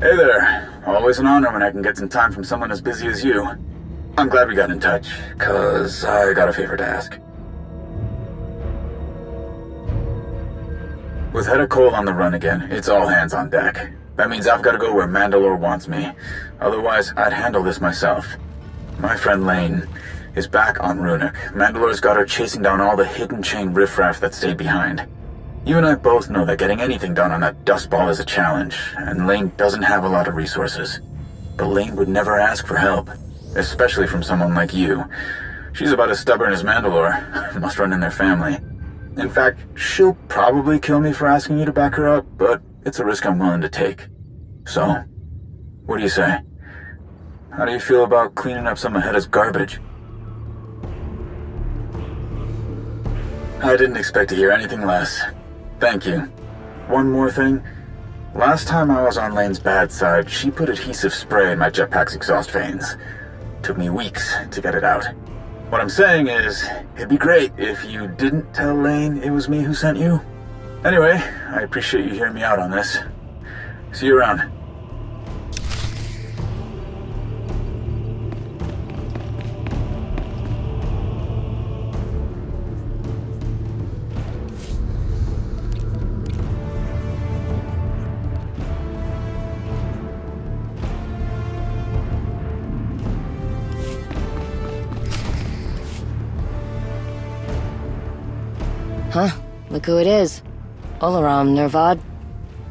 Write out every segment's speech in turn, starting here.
Hey there. Always an honor when I can get some time from someone as busy as you. I'm glad we got in touch, 'cause I got a favor to ask. With Hedda Cole on the run again, it's all hands on deck. That means I've got to go where Mandalore wants me. Otherwise, I'd handle this myself. My friend Lane is back on Ruhnuk. Mandalore's got her chasing down all the hidden chain riffraff that stayed behind. You and I both know that getting anything done on that dust ball is a challenge, and Lane doesn't have a lot of resources. But Lane would never ask for help, especially from someone like you. She's about as stubborn as Mandalore. Must run in their family. In fact, she'll probably kill me for asking you to back her up, but it's a risk I'm willing to take. So, what do you say? How do you feel about cleaning up some of Hedda's garbage? I didn't expect to hear anything less. Thank you. One more thing. Last time I was on Lane's bad side, she put adhesive spray in my jetpack's exhaust vanes. Took me weeks to get it out. What I'm saying is, it'd be great if you didn't tell Lane it was me who sent you. Anyway, I appreciate you hearing me out on this. See you around. Huh? Look who it is. Olaram Nervad.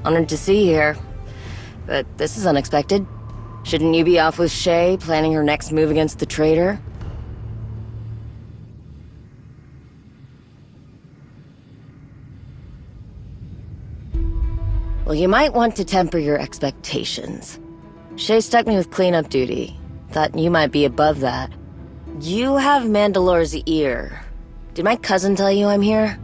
Honored to see you here. But this is unexpected. Shouldn't you be off with Shay, planning her next move against the traitor? Well, you might want to temper your expectations. Shay stuck me with cleanup duty. Thought you might be above that. You have Mandalore's ear. Did my cousin tell you I'm here?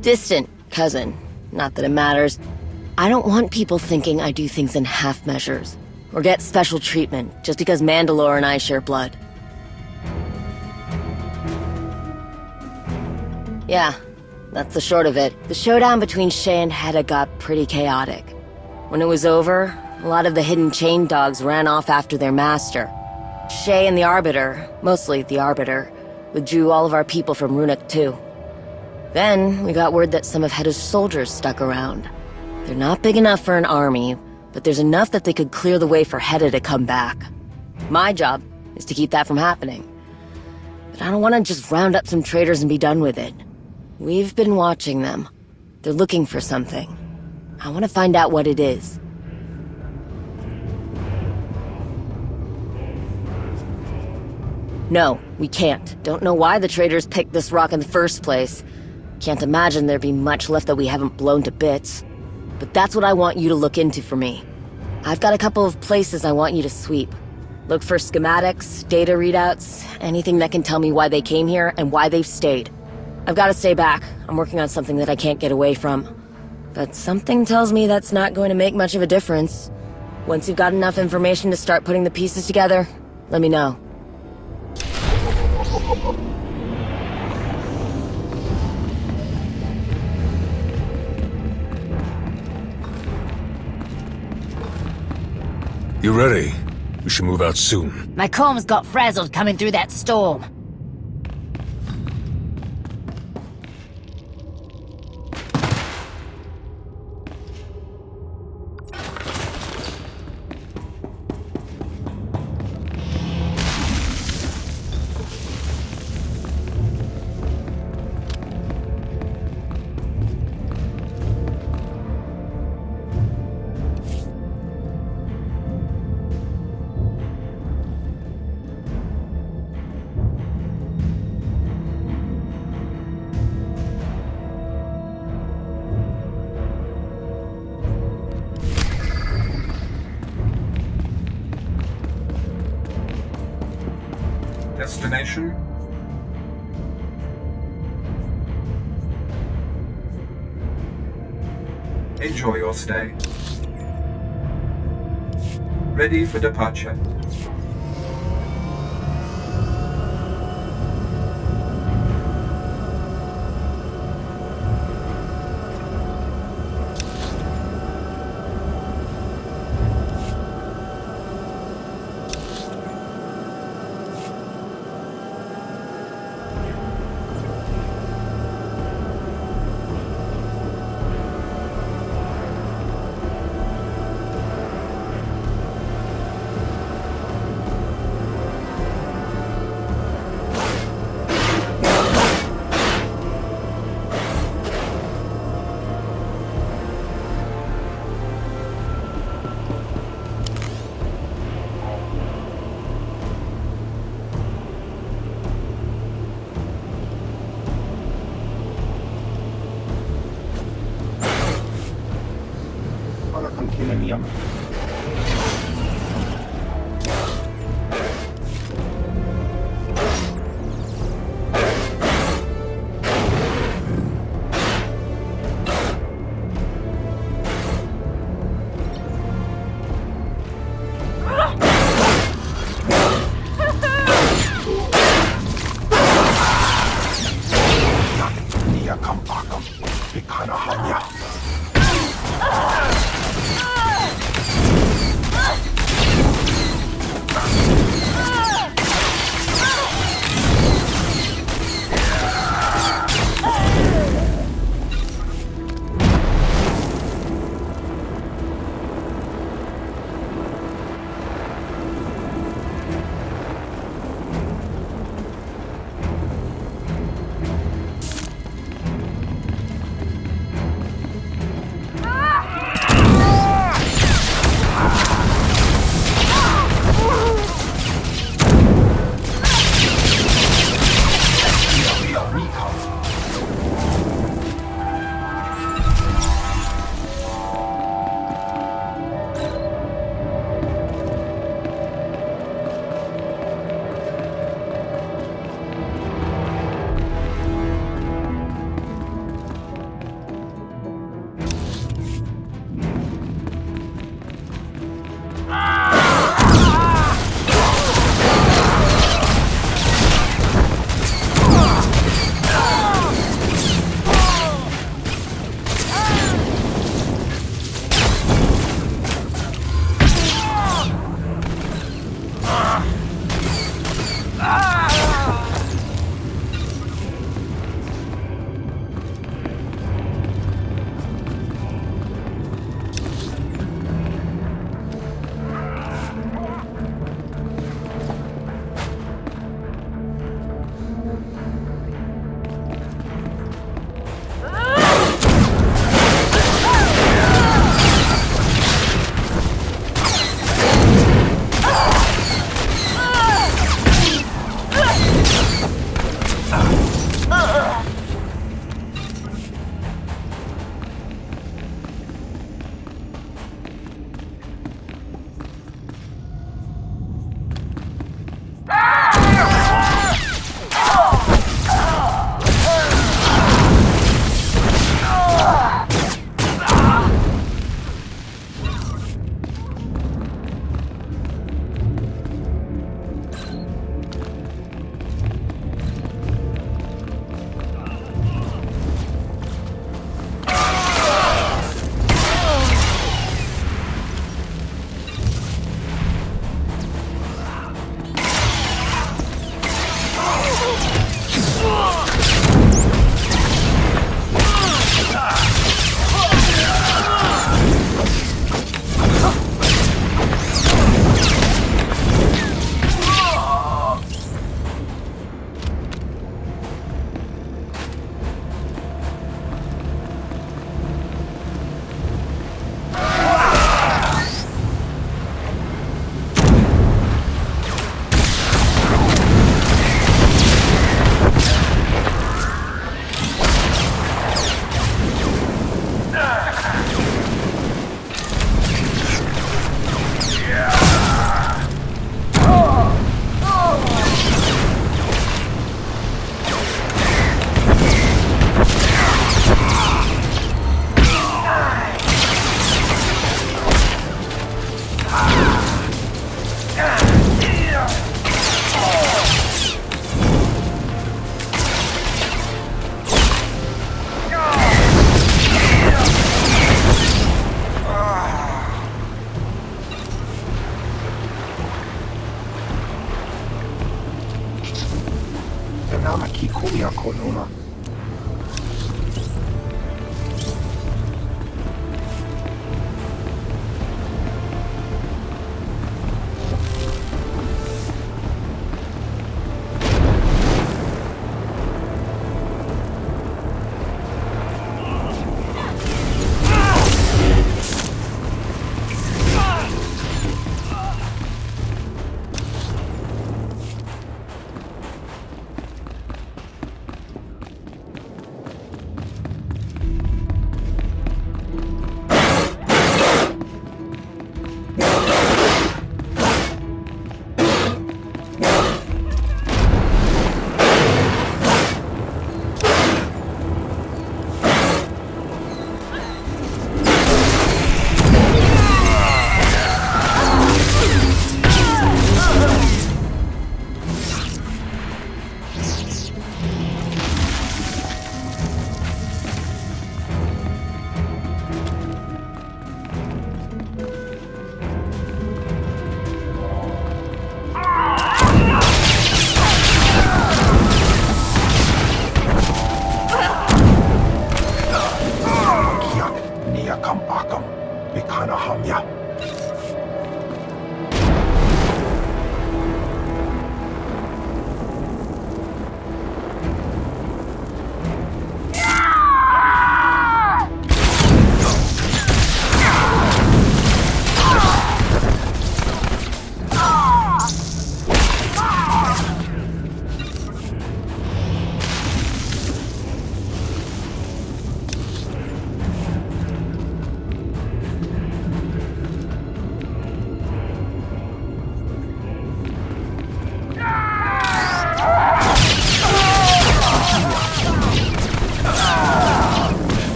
Distant cousin. Not that it matters. I don't want people thinking I do things in half measures, or get special treatment just because Mandalore and I share blood. Yeah, that's the short of it. The showdown between Shay and Hedda got pretty chaotic. When it was over, a lot of the hidden chain dogs ran off after their master. Shay and the Arbiter, mostly the Arbiter, withdrew all of our people from Ruhnuk too. Then, we got word that some of Hedda's soldiers stuck around. They're not big enough for an army, but there's enough that they could clear the way for Hedda to come back. My job is to keep that from happening. But I don't want to just round up some traitors and be done with it. We've been watching them. They're looking for something. I want to find out what it is. No, we can't. Don't know why the traitors picked this rock in the first place. Can't imagine there'd be much left that we haven't blown to bits. But that's what I want you to look into for me. I've got a couple of places I want you to sweep. Look for schematics, data readouts, anything that can tell me why they came here and why they've stayed. I've got to stay back. I'm working on something that I can't get away from. But something tells me that's not going to make much of a difference. Once you've got enough information to start putting the pieces together, let me know. You ready? We should move out soon. My comms got frazzled coming through that storm. Destination? Enjoy your stay. Ready for departure.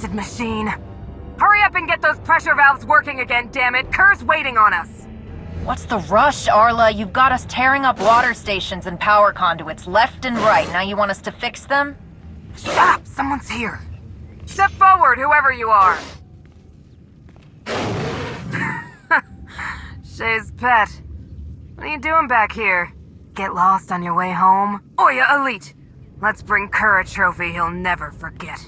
acid machine. Hurry up and get those pressure valves working again, damn it! Kerr's waiting on us! What's the rush, Arla? You've got us tearing up water stations and power conduits left and right. Now you want us to fix them? Shut up! Someone's here! Step forward, whoever you are! Shay's pet. What are you doing back here? Get lost on your way home? Oya Elite! Let's bring Kerr a trophy he'll never forget.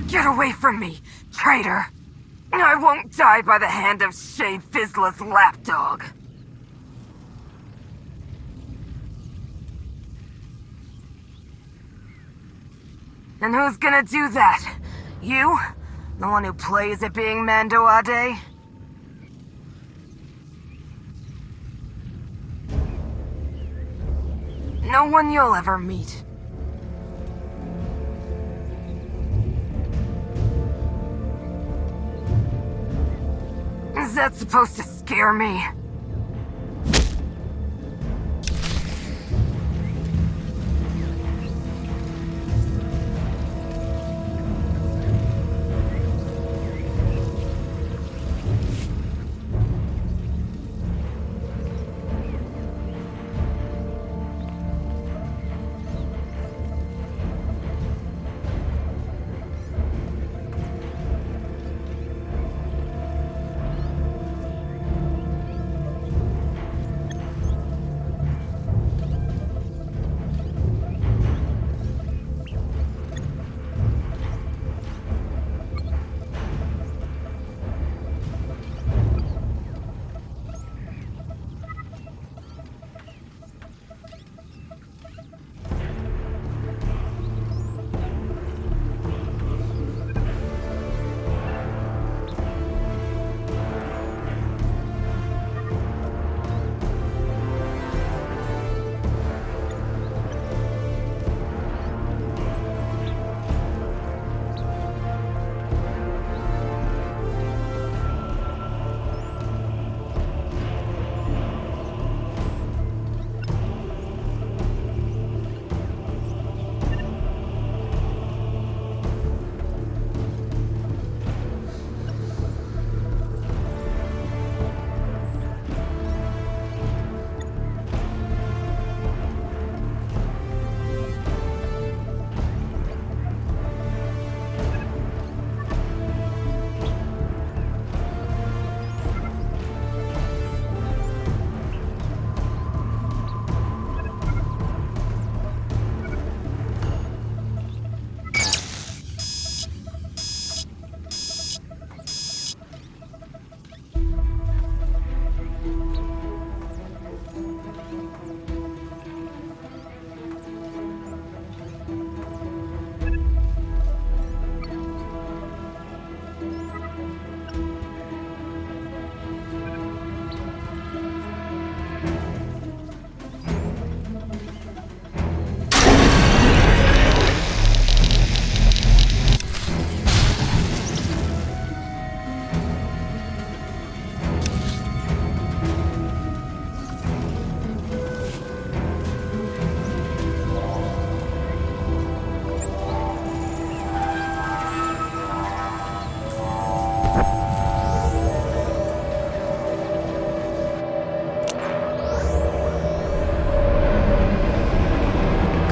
Get away from me, traitor! I won't die by the hand of Shay Vizsla's lapdog. And who's gonna do that? You? The one who plays at being Mando Ade? No one you'll ever meet. Is that supposed to scare me?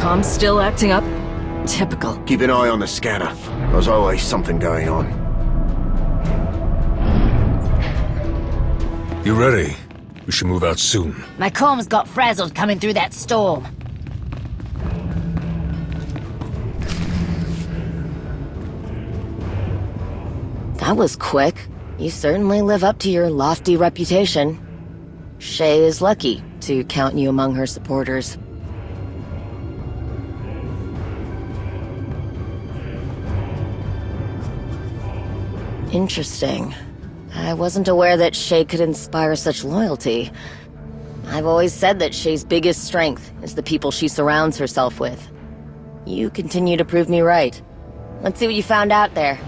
Com's still acting up? Typical. Keep an eye on the scanner. There's always something going on. You ready? We should move out soon. My comms got frazzled coming through that storm. That was quick. You certainly live up to your lofty reputation. Shay is lucky to count you among her supporters. Interesting. I wasn't aware that Shay could inspire such loyalty. I've always said that Shay's biggest strength is the people she surrounds herself with. You continue to prove me right. Let's see what you found out there.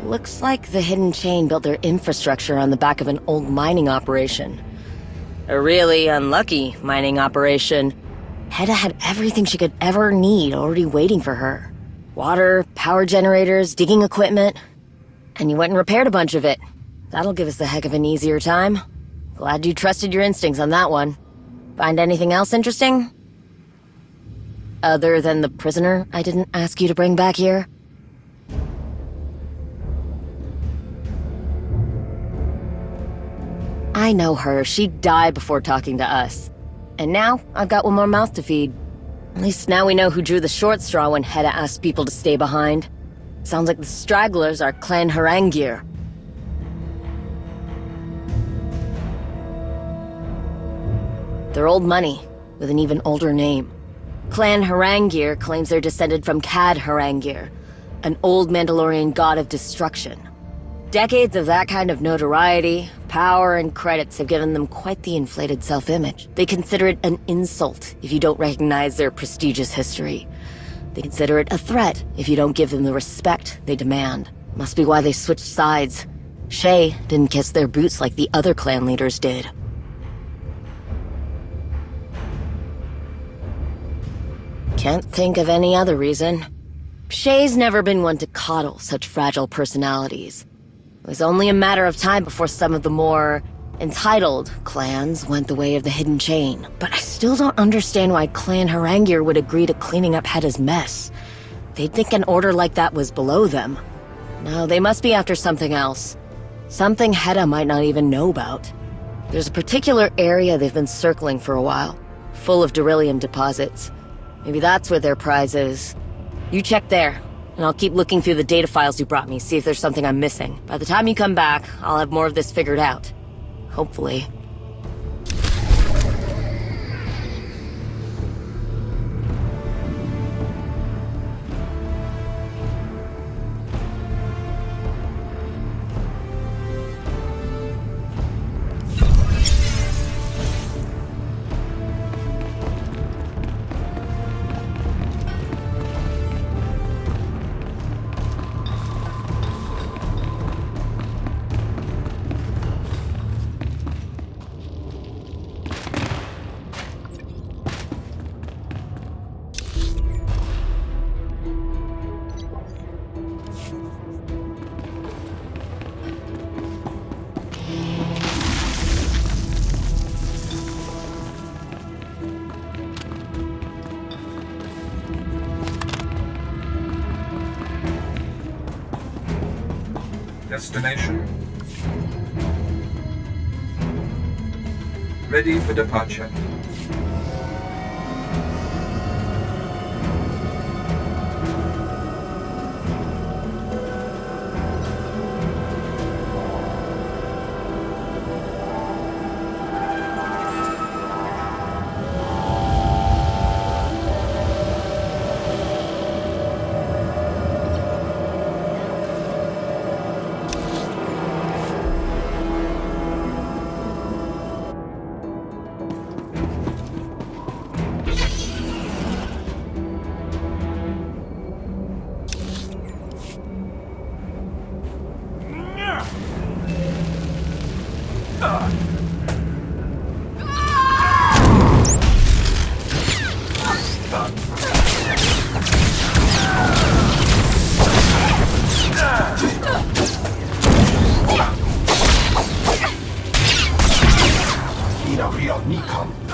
Looks like the Hidden Chain built their infrastructure on the back of an old mining operation. A really unlucky mining operation. Hedda had everything she could ever need already waiting for her. Water, power generators, digging equipment. And you went and repaired a bunch of it. That'll give us a heck of an easier time. Glad you trusted your instincts on that one. Find anything else interesting? Other than the prisoner I didn't ask you to bring back here? I know her. She'd die before talking to us. And now, I've got one more mouth to feed. At least now we know who drew the short straw when Hedda asked people to stay behind. Sounds like the stragglers are Clan Harangir. They're old money, with an even older name. Clan Harangir claims they're descended from Cad Harangir, an old Mandalorian god of destruction. Decades of that kind of notoriety, power, and credits have given them quite the inflated self-image. They consider it an insult if you don't recognize their prestigious history. They consider it a threat if you don't give them the respect they demand. Must be why they switched sides. Shay didn't kiss their boots like the other clan leaders did. Can't think of any other reason. Shay's never been one to coddle such fragile personalities. It was only a matter of time before some of the more entitled clans went the way of the Hidden Chain. But I still don't understand why Clan Harangir would agree to cleaning up Hedda's mess. They'd think an order like that was below them. No, they must be after something else. Something Hedda might not even know about. There's a particular area they've been circling for a while, full of beryllium deposits. Maybe that's where their prize is. You check there. And I'll keep looking through the data files you brought me, see if there's something I'm missing. By the time you come back, I'll have more of this figured out. Hopefully. Destination. Ready for departure. Nina Rio Nikam.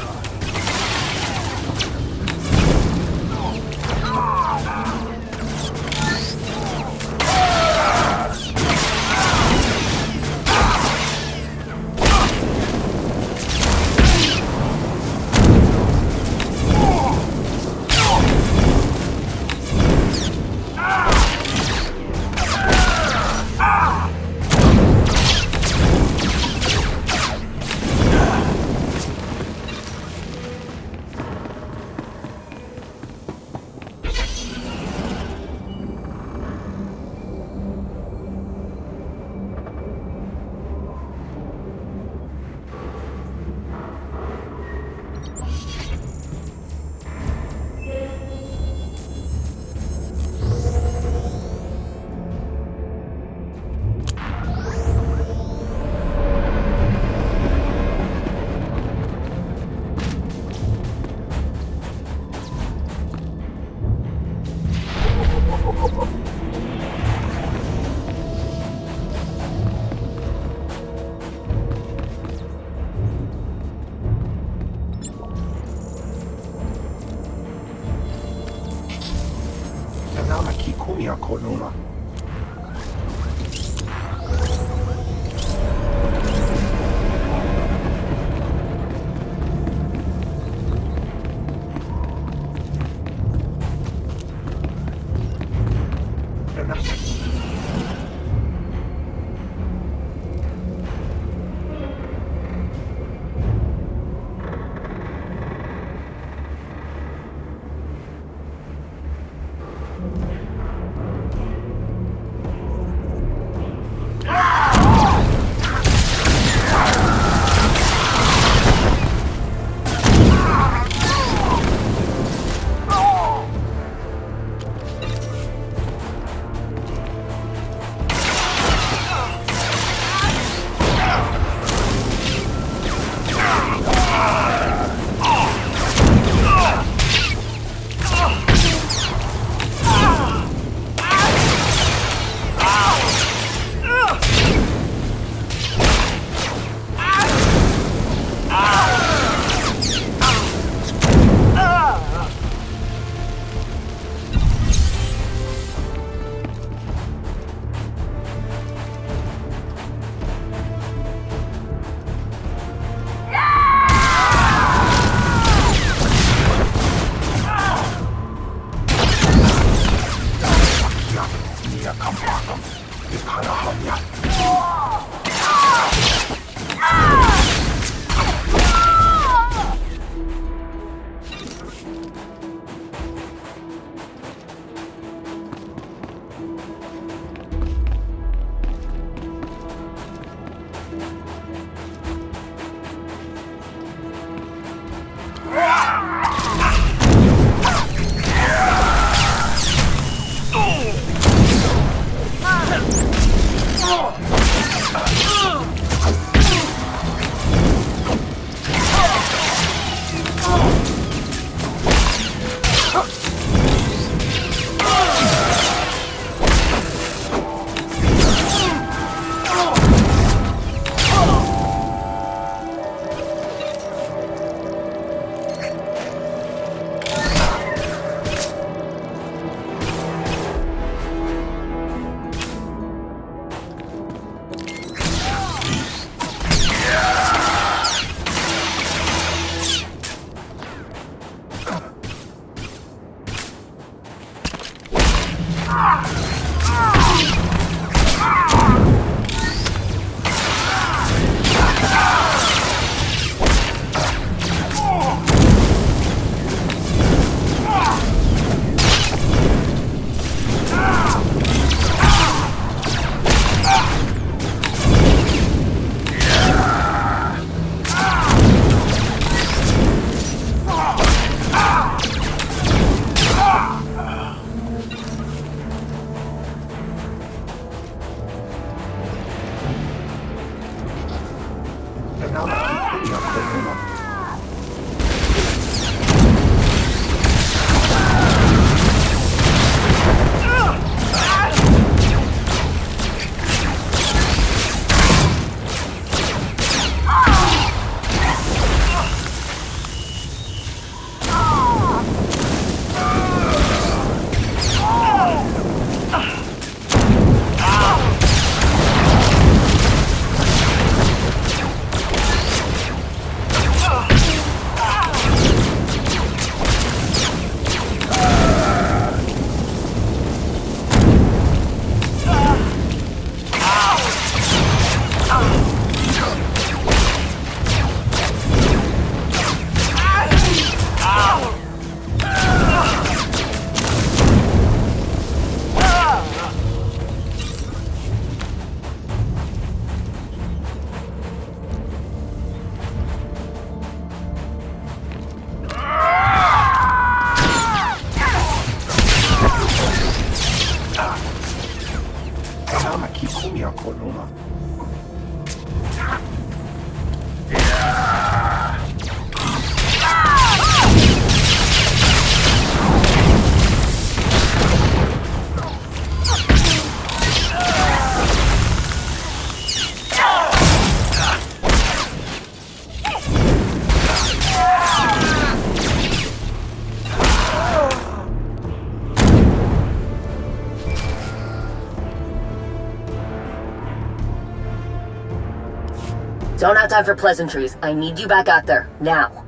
Don't have time for pleasantries. I need you back out there, now.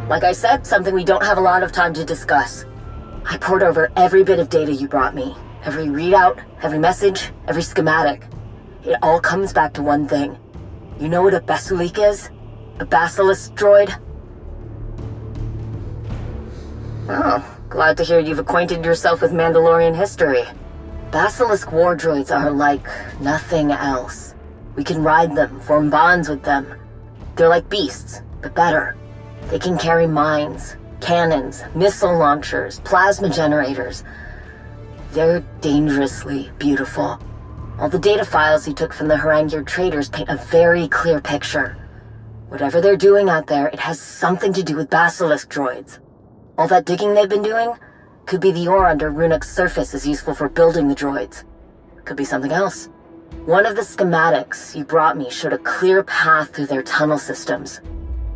Like I said, something we don't have a lot of time to discuss. I poured over every bit of data you brought me. Every readout, every message, every schematic. It all comes back to one thing. You know what a Basilisk is? A basilisk droid? Oh, glad to hear you've acquainted yourself with Mandalorian history. Basilisk war droids are like nothing else. We can ride them, form bonds with them. They're like beasts, but better. They can carry mines, cannons, missile launchers, plasma generators. They're dangerously beautiful. All the data files you took from the Haranguer traders paint a very clear picture. Whatever they're doing out there, it has something to do with Basilisk droids. All that digging they've been doing could be the ore under Ruhnuk's surface is useful for building the droids. Could be something else. One of the schematics you brought me showed a clear path through their tunnel systems.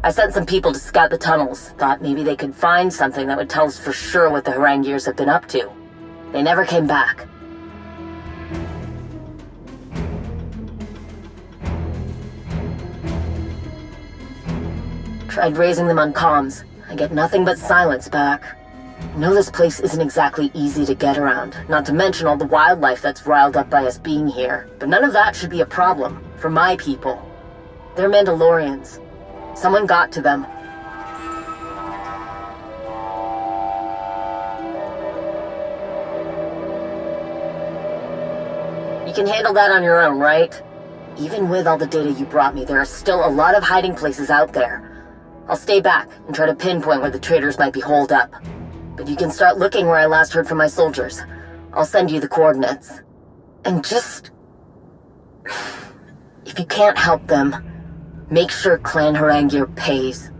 I sent some people to scout the tunnels, thought maybe they could find something that would tell us for sure what the Haranguers have been up to. They never came back. Tried raising them on comms. I get nothing but silence back. I know this place isn't exactly easy to get around, not to mention all the wildlife that's riled up by us being here. But none of that should be a problem, for my people. They're Mandalorians. Someone got to them. You can handle that on your own, right? Even with all the data you brought me, there are still a lot of hiding places out there. I'll stay back and try to pinpoint where the traders might be holed up. But you can start looking where I last heard from my soldiers. I'll send you the coordinates. And just... if you can't help them, make sure Clan Haranguer pays.